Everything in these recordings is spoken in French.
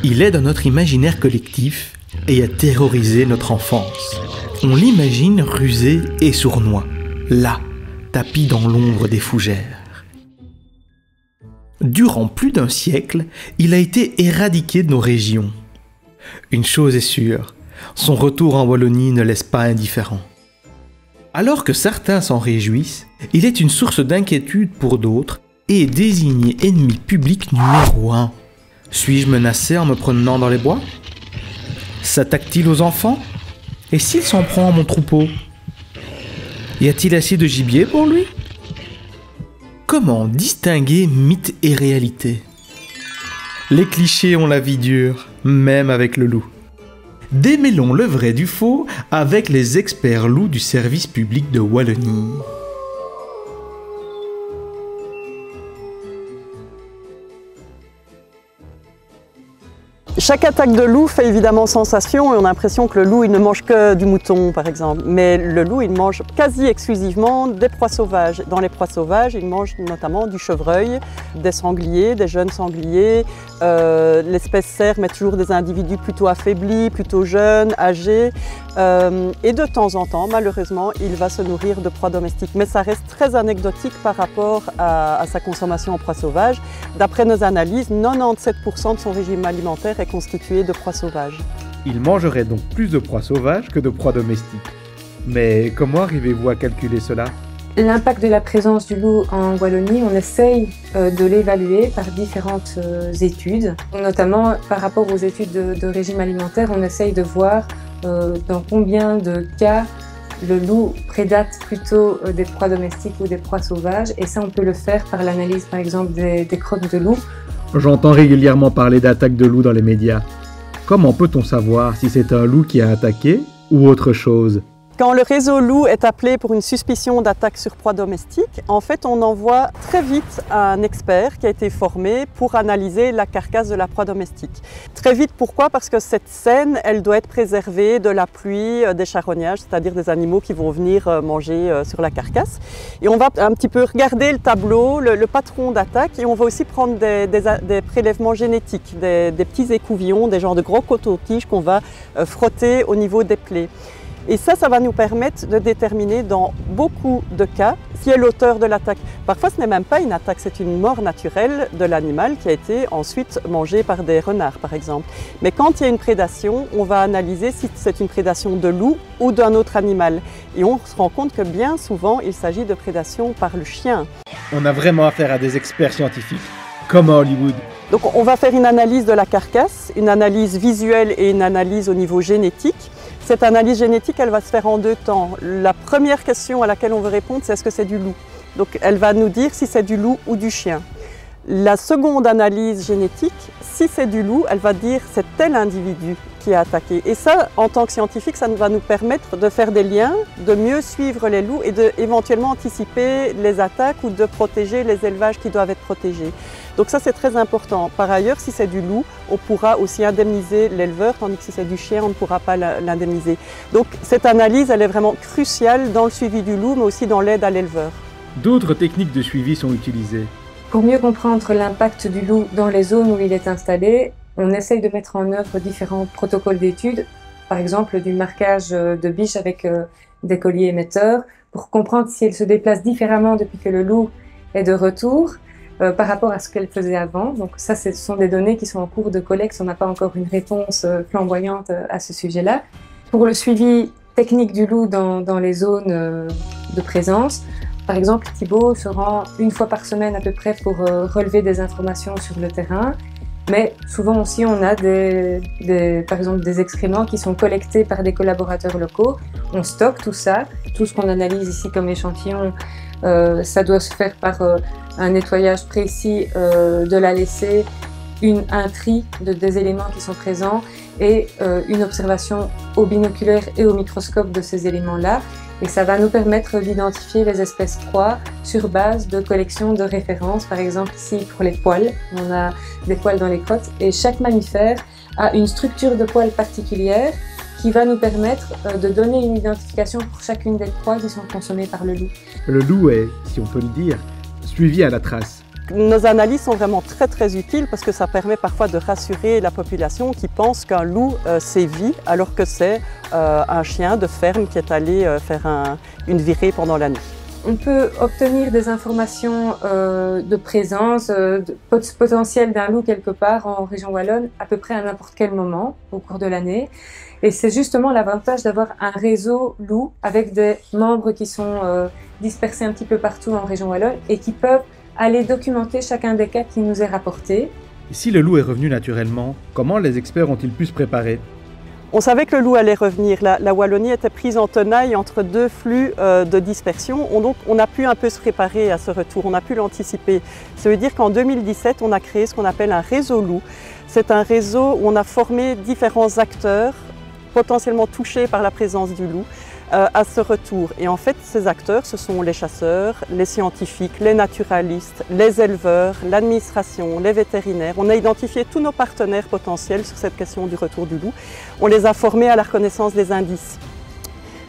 Il est dans notre imaginaire collectif et a terrorisé notre enfance. On l'imagine rusé et sournois, là, tapi dans l'ombre des fougères. Durant plus d'un siècle, il a été éradiqué de nos régions. Une chose est sûre, son retour en Wallonie ne laisse pas indifférent. Alors que certains s'en réjouissent, il est une source d'inquiétude pour d'autres et est désigné ennemi public numéro 1. Suis-je menacé en me promenant dans les bois? S'attaque-t-il aux enfants? Et s'il s'en prend à mon troupeau? Y a-t-il assez de gibier pour lui? Comment distinguer mythe et réalité? Les clichés ont la vie dure, même avec le loup. Démêlons le vrai du faux avec les experts loups du service public de Wallonie. Chaque attaque de loup fait évidemment sensation et on a l'impression que le loup il ne mange que du mouton par exemple. Mais le loup il mange quasi exclusivement des proies sauvages. Dans les proies sauvages il mange notamment du chevreuil, des sangliers, des jeunes sangliers. L'espèce cerf met toujours des individus plutôt affaiblis, plutôt jeunes, âgés. Et de temps en temps malheureusement il va se nourrir de proies domestiques. Mais ça reste très anecdotique par rapport à sa consommation en proies sauvages. D'après nos analyses, 97% de son régime alimentaire est constitué de proies sauvages. Il mangerait donc plus de proies sauvages que de proies domestiques. Mais comment arrivez-vous à calculer cela? L'impact de la présence du loup en Wallonie, on essaye de l'évaluer par différentes études. Notamment par rapport aux études de régime alimentaire, on essaye de voir dans combien de cas le loup prédate plutôt des proies domestiques ou des proies sauvages. Et ça, on peut le faire par l'analyse par exemple des crottes de loup. J'entends régulièrement parler d'attaques de loups dans les médias. Comment peut-on savoir si c'est un loup qui a attaqué ou autre chose? Quand le réseau loup est appelé pour une suspicion d'attaque sur proie domestique, en fait on envoie très vite un expert qui a été formé pour analyser la carcasse de la proie domestique. Très vite, pourquoi? Parce que cette scène, elle doit être préservée de la pluie, des charognages, c'est-à-dire des animaux qui vont venir manger sur la carcasse. Et on va un petit peu regarder le tableau, le patron d'attaque, et on va aussi prendre des prélèvements génétiques, des petits écouvillons, des genres de gros cotons-tiges qu'on va frotter au niveau des plaies. Et ça va nous permettre de déterminer dans beaucoup de cas qui est l'auteur de l'attaque. Parfois, ce n'est même pas une attaque, c'est une mort naturelle de l'animal qui a été ensuite mangé par des renards, par exemple. Mais quand il y a une prédation, on va analyser si c'est une prédation de loup ou d'un autre animal. Et on se rend compte que bien souvent, il s'agit de prédation par le chien. On a vraiment affaire à des experts scientifiques, comme à Hollywood. Donc on va faire une analyse de la carcasse, une analyse visuelle et une analyse au niveau génétique. Cette analyse génétique, elle va se faire en deux temps. La première question à laquelle on veut répondre, c'est est-ce que c'est du loup? Donc elle va nous dire si c'est du loup ou du chien. La seconde analyse génétique, si c'est du loup, elle va dire c'est tel individu qui a attaqué. Et ça, en tant que scientifique, ça va nous permettre de faire des liens, de mieux suivre les loups et d'éventuellement anticiper les attaques ou de protéger les élevages qui doivent être protégés. Donc ça, c'est très important. Par ailleurs, si c'est du loup, on pourra aussi indemniser l'éleveur, tandis que si c'est du chien, on ne pourra pas l'indemniser. Donc cette analyse, elle est vraiment cruciale dans le suivi du loup, mais aussi dans l'aide à l'éleveur. D'autres techniques de suivi sont utilisées. Pour mieux comprendre l'impact du loup dans les zones où il est installé, on essaye de mettre en œuvre différents protocoles d'études, par exemple du marquage de biches avec des colliers émetteurs, pour comprendre si elle se déplace différemment depuis que le loup est de retour par rapport à ce qu'elle faisait avant. Donc ça, ce sont des données qui sont en cours de collecte, on n'a pas encore une réponse flamboyante à ce sujet-là. Pour le suivi technique du loup dans les zones de présence, par exemple, Thibaut se rend une fois par semaine à peu près pour relever des informations sur le terrain. Mais souvent aussi, on a par exemple des excréments qui sont collectés par des collaborateurs locaux. On stocke tout ça. Tout ce qu'on analyse ici comme échantillon, ça doit se faire par un nettoyage précis de la laissée, un tri des éléments qui sont présents et une observation au binoculaire et au microscope de ces éléments-là. Et ça va nous permettre d'identifier les espèces proies sur base de collections de références. Par exemple, ici, pour les poils, on a des poils dans les crottes et chaque mammifère a une structure de poils particulière qui va nous permettre de donner une identification pour chacune des proies qui sont consommées par le loup. Le loup est, si on peut le dire, suivi à la trace. nos analyses sont vraiment très utiles parce que ça permet parfois de rassurer la population qui pense qu'un loup sévit alors que c'est un chien de ferme qui est allé faire une virée pendant la nuit. On peut obtenir des informations de présence potentielle d'un loup quelque part en région wallonne à peu près à n'importe quel moment au cours de l'année. Et c'est justement l'avantage d'avoir un réseau loup avec des membres qui sont dispersés un petit peu partout en région wallonne et qui peuvent aller documenter chacun des cas qui nous est rapporté. Si le loup est revenu naturellement, comment les experts ont-ils pu se préparer? On savait que le loup allait revenir. La Wallonie était prise en tenaille entre deux flux de dispersion. Donc on a pu un peu se préparer à ce retour, on a pu l'anticiper. Ça veut dire qu'en 2017, on a créé ce qu'on appelle un réseau loup. C'est un réseau où on a formé différents acteurs potentiellement touchés par la présence du loup à ce retour. Et en fait, ces acteurs, ce sont les chasseurs, les scientifiques, les naturalistes, les éleveurs, l'administration, les vétérinaires. On a identifié tous nos partenaires potentiels sur cette question du retour du loup. On les a formés à la reconnaissance des indices.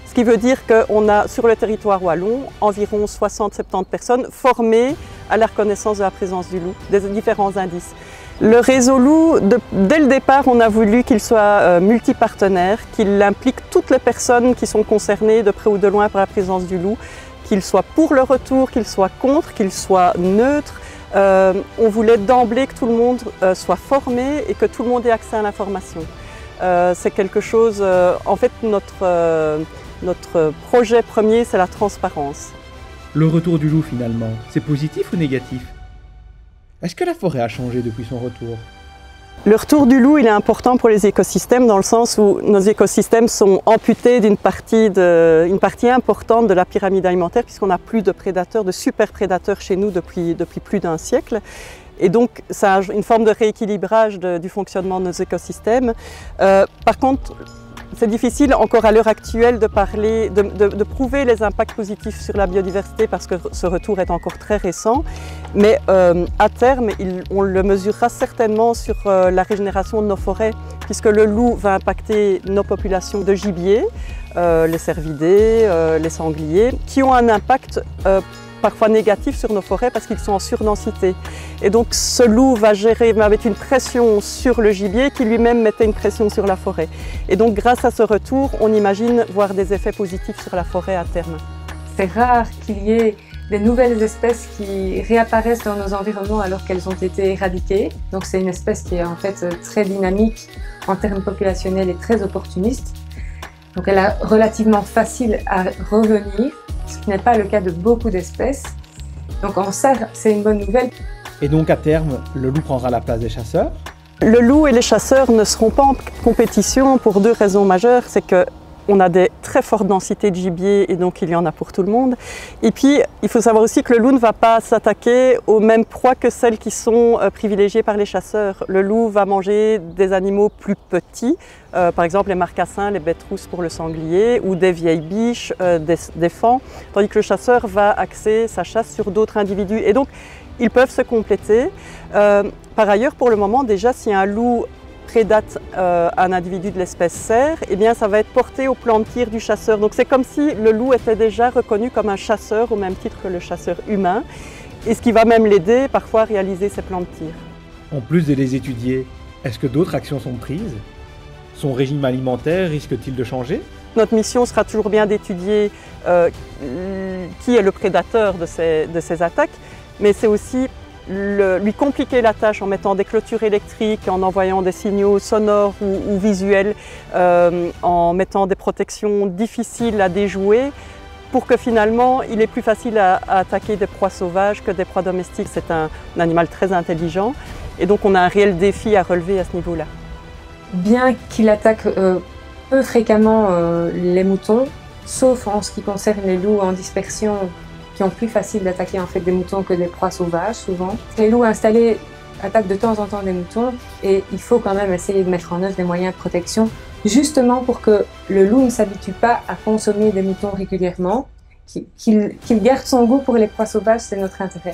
Ce qui veut dire qu'on a sur le territoire wallon environ 60-70 personnes formées à la reconnaissance de la présence du loup, des différents indices. Le réseau loup, dès le départ, on a voulu qu'il soit multipartenaire, qu'il implique toutes les personnes qui sont concernées de près ou de loin par la présence du loup, qu'il soit pour le retour, qu'il soit contre, qu'il soit neutre. On voulait d'emblée que tout le monde soit formé et que tout le monde ait accès à l'information. C'est quelque chose, en fait, notre projet premier, c'est la transparence. Le retour du loup finalement, c'est positif ou négatif? Est-ce que la forêt a changé depuis son retour? Le retour du loup, il est important pour les écosystèmes dans le sens où nos écosystèmes sont amputés d'une partie importante de la pyramide alimentaire puisqu'on n'a plus de prédateurs, de super prédateurs chez nous depuis plus d'un siècle. Et donc, ça a une forme de rééquilibrage du fonctionnement de nos écosystèmes. Par contre, c'est difficile encore à l'heure actuelle de parler, de prouver les impacts positifs sur la biodiversité parce que ce retour est encore très récent. Mais à terme, on le mesurera certainement sur la régénération de nos forêts puisque le loup va impacter nos populations de gibier, les cervidés, les sangliers, qui ont un impact parfois négatifs sur nos forêts parce qu'ils sont en surdensité. Et donc ce loup va mettre une pression sur le gibier qui lui-même mettait une pression sur la forêt. Et donc grâce à ce retour, on imagine voir des effets positifs sur la forêt à terme. C'est rare qu'il y ait des nouvelles espèces qui réapparaissent dans nos environnements alors qu'elles ont été éradiquées. Donc c'est une espèce qui est en fait très dynamique en termes populationnels et très opportuniste. Donc elle est relativement facile à revenir, ce qui n'est pas le cas de beaucoup d'espèces. Donc en ça, c'est une bonne nouvelle. Et donc à terme, le loup prendra la place des chasseurs? Le loup et les chasseurs ne seront pas en compétition pour deux raisons majeures. C'est qu'on a des très fortes densités de gibier et donc il y en a pour tout le monde. Et puis, il faut savoir aussi que le loup ne va pas s'attaquer aux mêmes proies que celles qui sont privilégiées par les chasseurs. Le loup va manger des animaux plus petits, par exemple les marcassins, les bêtes rousses pour le sanglier ou des vieilles biches, des faons, tandis que le chasseur va axer sa chasse sur d'autres individus. Et donc, ils peuvent se compléter. Par ailleurs, pour le moment, déjà, si un loup prédate un individu de l'espèce cerf, eh bien, ça va être porté au plan de tir du chasseur. Donc c'est comme si le loup était déjà reconnu comme un chasseur au même titre que le chasseur humain, et ce qui va même l'aider parfois à réaliser ses plans de tir. En plus de les étudier, est-ce que d'autres actions sont prises? Son régime alimentaire risque-t-il de changer? Notre mission sera toujours bien d'étudier qui est le prédateur de ces attaques, mais c'est aussi lui compliquer la tâche en mettant des clôtures électriques, en envoyant des signaux sonores ou visuels, en mettant des protections difficiles à déjouer pour que finalement il est plus facile à attaquer des proies sauvages que des proies domestiques. C'est un animal très intelligent et donc on a un réel défi à relever à ce niveau-là. Bien qu'il attaque peu fréquemment les moutons, sauf en ce qui concerne les loups en dispersion qui ont plus facile d'attaquer en fait des moutons que des proies sauvages souvent. Les loups installés attaquent de temps en temps des moutons et il faut quand même essayer de mettre en œuvre des moyens de protection justement pour que le loup ne s'habitue pas à consommer des moutons régulièrement, qu'il garde son goût pour les proies sauvages, c'est notre intérêt.